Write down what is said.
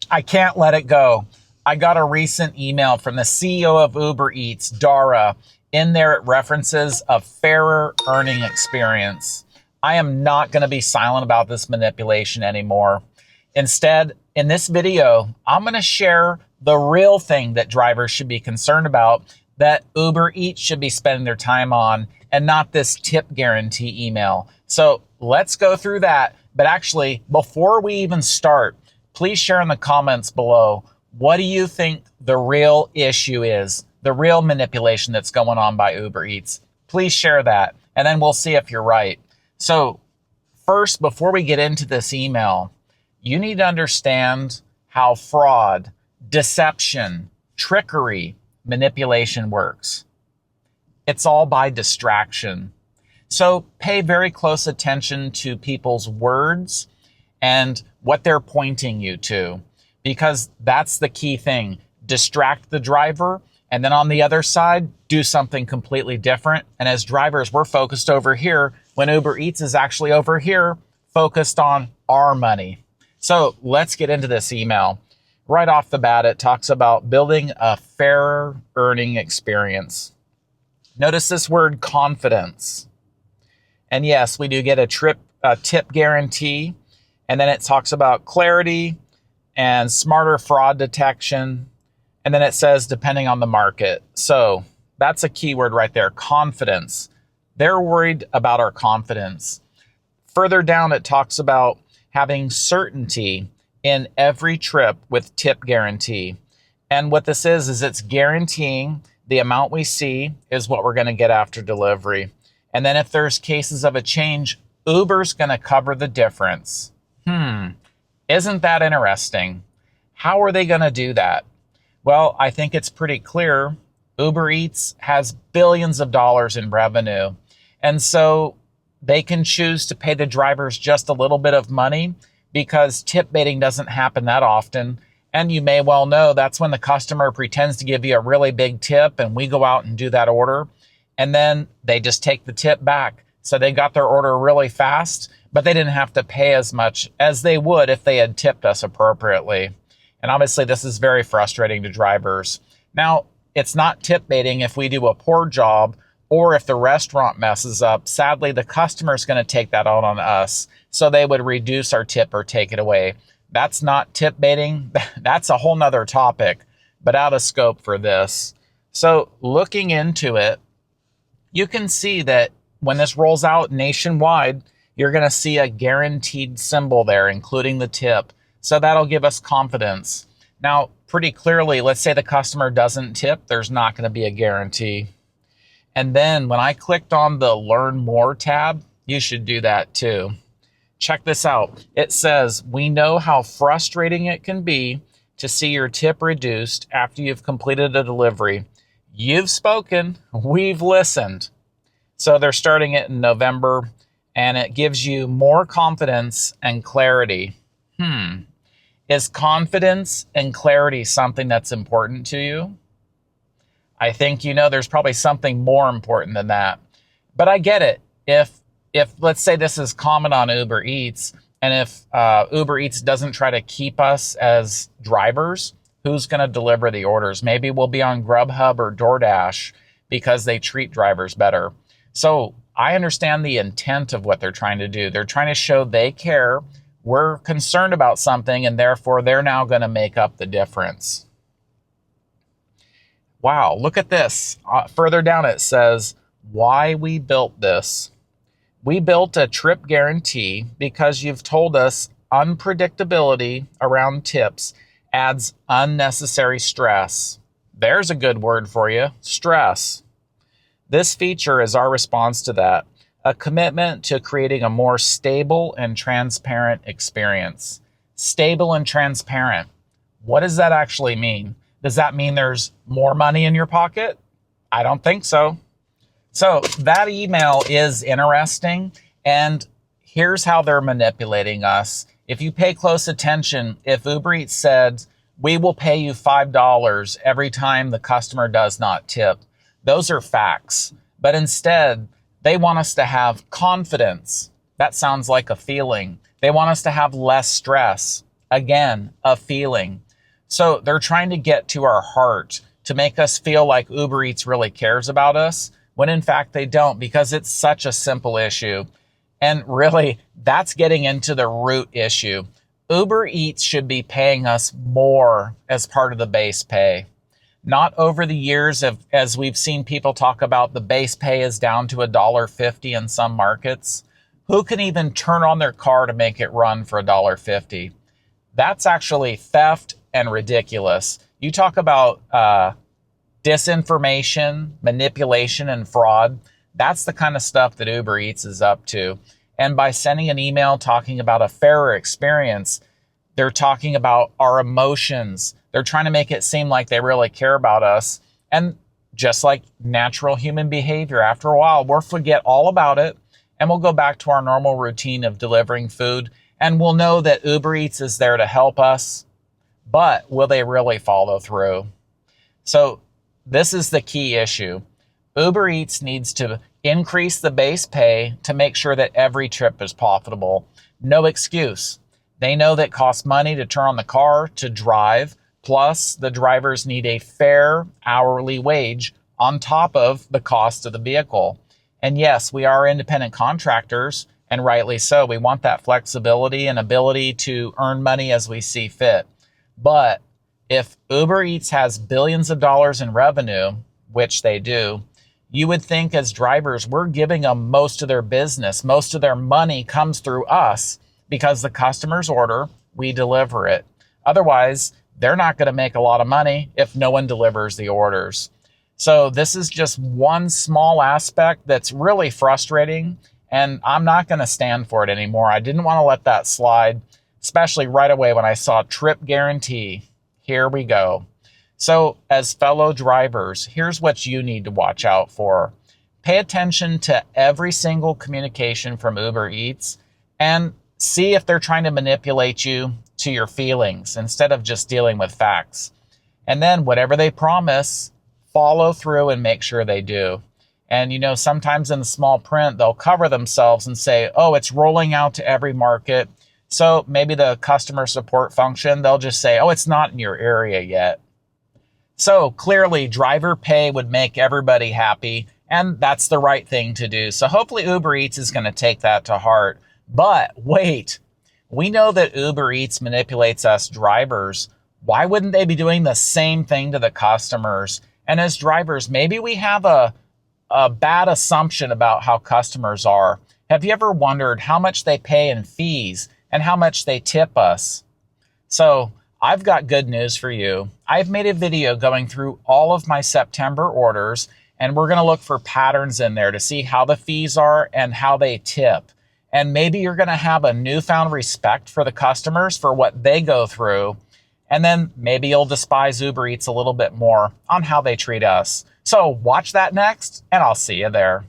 I can't let it go. I got a recent email from the CEO of UberEats, Dara. In there, it references a fairer earning experience. I am not going to be silent about this manipulation anymore. Instead, in this video, I'm going to share the real thing that drivers should be concerned about, that Uber Eats should be spending their time on, and not this tip guarantee email. So let's go through that. But actually, before we even start, please share in the comments below, what do you think the real issue is? The real manipulation that's going on by Uber Eats? Please share that, and then we'll see if you're right. So first, before we get into this email, you need to understand how fraud, deception, trickery, manipulation works. It's all by distraction. So pay very close attention to people's words and what they're pointing you to, because that's the key thing. Distract the driver, and then on the other side, do something completely different. And as drivers, we're focused over here when Uber Eats is actually over here focused on our money. So let's get into this email. Right off the bat, it talks about building a fairer earning experience. Notice this word confidence. And yes, we do get a tip guarantee. And then it talks about clarity and smarter fraud detection. And then it says, depending on the market. So that's a key word right there, confidence. They're worried about our confidence. Further down, it talks about having certainty in every trip with tip guarantee. And what this is it's guaranteeing the amount we see is what we're going to get after delivery. And then if there's cases of a change, Uber's going to cover the difference. Isn't that interesting? How are they going to do that? Well, I think it's pretty clear. Uber Eats has billions of dollars in revenue. And so they can choose to pay the drivers just a little bit of money because tip baiting doesn't happen that often. And you may well know that's when the customer pretends to give you a really big tip and we go out and do that order. And then they just take the tip back. So they got their order really fast, but they didn't have to pay as much as they would if they had tipped us appropriately. And obviously this is very frustrating to drivers. Now, it's not tip baiting if we do a poor job or if the restaurant messes up. Sadly, the customer is going to take that out on us. So they would reduce our tip or take it away. That's not tip baiting. That's a whole nother topic, but out of scope for this. So looking into it, you can see that when this rolls out nationwide, you're going to see a guaranteed symbol there, including the tip. So that'll give us confidence. Now, pretty clearly, let's say the customer doesn't tip, there's not going to be a guarantee. And then when I clicked on the Learn More tab, you should do that too. Check this out. It says, we know how frustrating it can be to see your tip reduced after you've completed a delivery. You've spoken, we've listened. So they're starting it in November, and it gives you more confidence and clarity. Is confidence and clarity something that's important to you? I think there's probably something more important than that. But I get it. If let's say this is common on Uber Eats, and if Uber Eats doesn't try to keep us as drivers, who's going to deliver the orders? Maybe we'll be on Grubhub or DoorDash because they treat drivers better. So I understand the intent of what they're trying to do. They're trying to show they care. We're concerned about something, and therefore they're now going to make up the difference. Wow, look at this. Further down it says, why we built this. We built a trip guarantee because you've told us unpredictability around tips adds unnecessary stress. There's a good word for you, stress. This feature is our response to that, a commitment to creating a more stable and transparent experience. Stable and transparent. What does that actually mean? Does that mean there's more money in your pocket? I don't think so. So that email is interesting, and here's how they're manipulating us. If you pay close attention, if Uber Eats said, we will pay you $5 every time the customer does not tip, those are facts. But instead, they want us to have confidence. That sounds like a feeling. They want us to have less stress. Again, a feeling. So they're trying to get to our heart to make us feel like Uber Eats really cares about us, when in fact they don't, because it's such a simple issue. And really, that's getting into the root issue. Uber Eats should be paying us more as part of the base pay. Not over the years, as we've seen people talk about, the base pay is down to $1.50 in some markets. Who can even turn on their car to make it run for $1.50? That's actually theft and ridiculous. You talk about disinformation, manipulation, and fraud. That's the kind of stuff that Uber Eats is up to. And by sending an email talking about a fairer experience, they're talking about our emotions. They're trying to make it seem like they really care about us. And just like natural human behavior, after a while, we'll forget all about it and we'll go back to our normal routine of delivering food. And we'll know that Uber Eats is there to help us. But will they really follow through? So this is the key issue. Uber Eats needs to increase the base pay to make sure that every trip is profitable. No excuse. They know that it costs money to turn on the car, to drive, plus the drivers need a fair hourly wage on top of the cost of the vehicle. And yes, we are independent contractors, and rightly so. We want that flexibility and ability to earn money as we see fit. But if Uber Eats has billions of dollars in revenue, which they do, you would think as drivers, we're giving them most of their business. Most of their money comes through us because the customers order, we deliver it. Otherwise, they're not going to make a lot of money if no one delivers the orders. So this is just one small aspect that's really frustrating, and I'm not going to stand for it anymore. I didn't want to let that slide, especially right away when I saw trip guarantee. Here we go. So as fellow drivers, here's what you need to watch out for. Pay attention to every single communication from Uber Eats and see if they're trying to manipulate you to your feelings instead of just dealing with facts. And then whatever they promise, follow through and make sure they do. And you know, sometimes in the small print, they'll cover themselves and say, oh, it's rolling out to every market. So maybe the customer support function, they'll just say, oh, it's not in your area yet. So clearly, driver pay would make everybody happy, and that's the right thing to do. So hopefully Uber Eats is going to take that to heart. But wait, we know that Uber Eats manipulates us drivers. Why wouldn't they be doing the same thing to the customers? And as drivers, maybe we have a bad assumption about how customers are. Have you ever wondered how much they pay in fees and how much they tip us? So I've got good news for you. I've made a video going through all of my September orders, and we're going to look for patterns in there to see how the fees are and how they tip. And maybe you're going to have a newfound respect for the customers for what they go through. And then maybe you'll despise Uber Eats a little bit more on how they treat us. So watch that next, and I'll see you there.